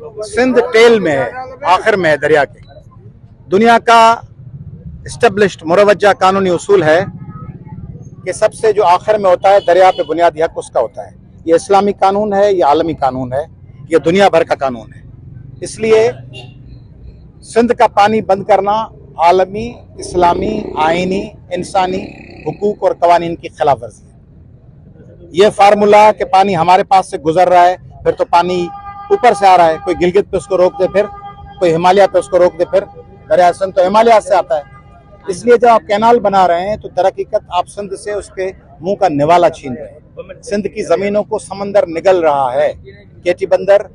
Sindh tell में है, आखिर में है दरिया के। दुनिया का इस्टेब्लिश्ड मुरवज्जा कानूनी उसूल है कि सबसे जो आखिर में होता है दरिया पे बुनियादी हक उसका होता है। ये इस्लामी कानून है, ये आलमी कानून है, ये दुनिया भर का कानून है। इसलिए सिंध का पानी बंद करना आलमी, इस्लामी, आईनी, इंसानी हुकूक और कवानीन की खिलाफ वर्जी है। ये फार्मूला कि पानी हमारे पास से गुजर रहा है, फिर तो पानी ऊपर से आ रहा है, कोई गिलगित पे उसको रोक दे, फिर कोई हिमालय पे उसको रोक दे, फिर दरिया सिंध तो हिमालय से आता है। इसलिए जब आप कैनाल बना रहे हैं तो दरहकीकत आप सिंध से उसके मुंह का निवाला छीन रहे हैं। सिंध की जमीनों को समंदर निगल रहा है। केटी बंदर,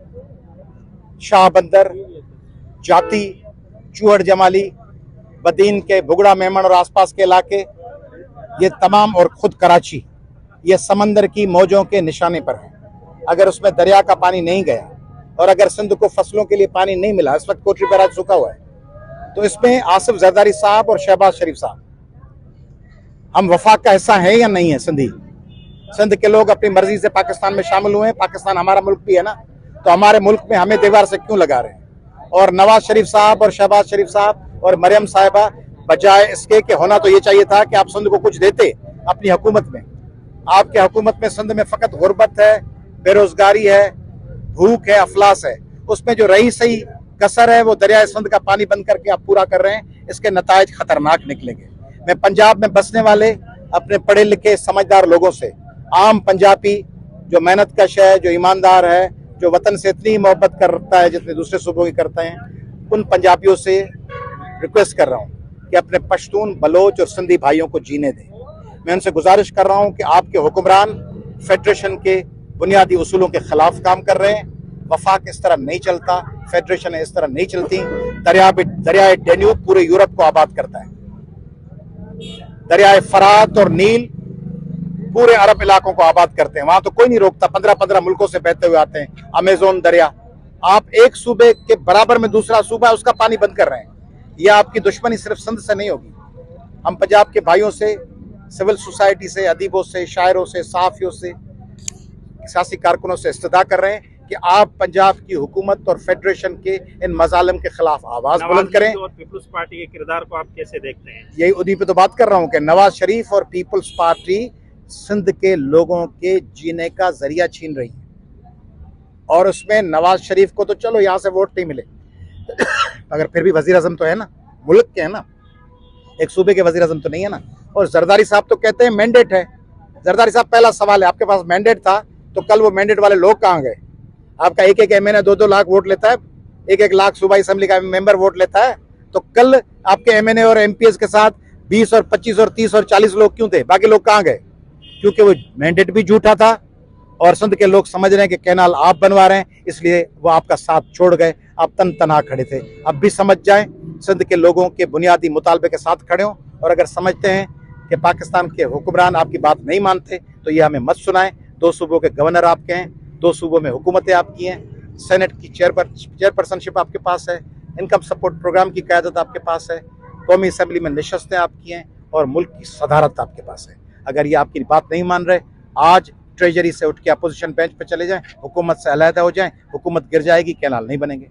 शाह बंदर, जाती, चूहड़ जमाली, बदीन के भुगड़ा मेमन और आसपास के इलाके, ये तमाम, और खुद कराची, ये समंदर की मौजों के निशाने पर है। अगर उसमें दरिया का पानी नहीं गया और अगर सिंध को फसलों के लिए पानी नहीं मिला, इस वक्त कोटरी बैराज सूखा हुआ है, तो इसमें आसिफ जरदारी साहब और शहबाज शरीफ साहब, हम वफाक का हिस्सा है या नहीं है? सिंधी, सिंध के लोग अपनी मर्जी से पाकिस्तान में शामिल हुए हैं। पाकिस्तान हमारा मुल्क भी है ना, तो हमारे मुल्क में हमें दीवार से क्यों लगा रहे हैं? और नवाज शरीफ साहब और शहबाज शरीफ साहब और मरियम साहिबा, बजाय इसके कि होना तो ये चाहिए था कि आप सिंध को कुछ देते अपनी हुकूमत में। आपके हुकूमत में सिंध में फकत गुर्बत है, बेरोजगारी है, भूख है, अफलास है। उसमें जो रही सही कसर है वो दरिया सिंध का पानी बंद करके आप पूरा कर रहे हैं। इसके नतायज खतरनाक निकलेंगे। मैं पंजाब में बसने वाले अपने पढ़े लिखे समझदार लोगों से, आम पंजाबी जो मेहनत कश है, जो ईमानदार है, जो वतन से इतनी मोहब्बत करता है जितने दूसरे सूबों की करते हैं, उन पंजाबियों से रिक्वेस्ट कर रहा हूँ कि अपने पश्तून, बलोच और सिंधी भाइयों को जीने दें। मैं उनसे गुजारिश कर रहा हूँ कि आपके हुक्मरान फेडरेशन के बुनियादी उसूलों के खिलाफ काम कर रहे हैं। वफाक इस तरह नहीं चलता, फेडरेशन इस तरह नहीं चलती। दरियाए डेन्यूब पूरे यूरोप को आबाद करता है। दरियाए फरात और नील पूरे अरब इलाकों को आबाद करते हैं। वहां तो कोई नहीं रोकता, 15-15 मुल्कों से बहते हुए आते हैं। अमेजोन दरिया, आप एक सूबे के बराबर में दूसरा सूबा उसका पानी बंद कर रहे हैं। यह आपकी दुश्मनी सिर्फ सिंध से नहीं होगी। हम पंजाब के भाइयों से, सिविल सोसाइटी से, अदीबों से, शायरों से, सहाफियों से, सियासी कारकुनों से इस्तदा कर रहे हैं कि आप पंजाब की हुकूमत और फेडरेशन के इन मजालिम के खिलाफ आवाज बुलंद करें। पीपुल्स पार्टी के किरदार को आप कैसे देखते हैं? यही उन्हीं पे तो बात कर रहा हूं कि नवाज शरीफ और पीपुल्स पार्टी सिंध के लोगों के जीने का जरिया छीन रही है। और उसमें नवाज शरीफ को तो चलो यहाँ से वोट नहीं मिले मगर फिर भी वजीर आजम तो है ना, मुल्क के है ना, एक सूबे के वजीर आजम तो नहीं है ना। और जरदारी साहब तो कहते हैं मैंडेट है। जरदारी साहब, पहला सवाल है, आपके पास मैंडेट था तो कल वो मैंडेट वाले लोग कहाँ गए? आपका एक एक एमएनए 2-2 लाख वोट लेता है, 1-1 लाख सूबाई असेंबली का मेंबर वोट लेता है, तो कल आपके एमएनए और एमपीएस के साथ 20 और 25 और 30 और 40 लोग क्यों थे? बाकी लोग कहाँ गए? क्योंकि वो मैंडेट भी झूठा था और सिंध के लोग समझ रहे हैं कि कैनाल आप बनवा रहे हैं, इसलिए वो आपका साथ छोड़ गए। आप तन तनहा खड़े थे। अब भी समझ जाएं, सिंध के लोगों के बुनियादी मुतालबे के साथ खड़े हों। और अगर समझते हैं कि पाकिस्तान के हुक्मरान आपकी बात नहीं मानते तो ये हमें मत सुनाएं। 2 सूबों के गवर्नर आपके हैं, 2 सूबों में हुकूमतें आपकी हैं, सेनेट की चेयरपर्सनशिप आपके पास है, इनकम सपोर्ट प्रोग्राम की क़यादत आपके पास है, कौमी असम्बली में नशस्तें आपकी हैं और मुल्क की सदारत आपके पास है। अगर ये आपकी बात नहीं मान रहे, आज ट्रेजरी से उठ के अपोजिशन बेंच पे चले जाएं, हुकूमत से अलहदा हो जाएं, हुकूमत गिर जाएगी, कैनाल नहीं बनेंगे।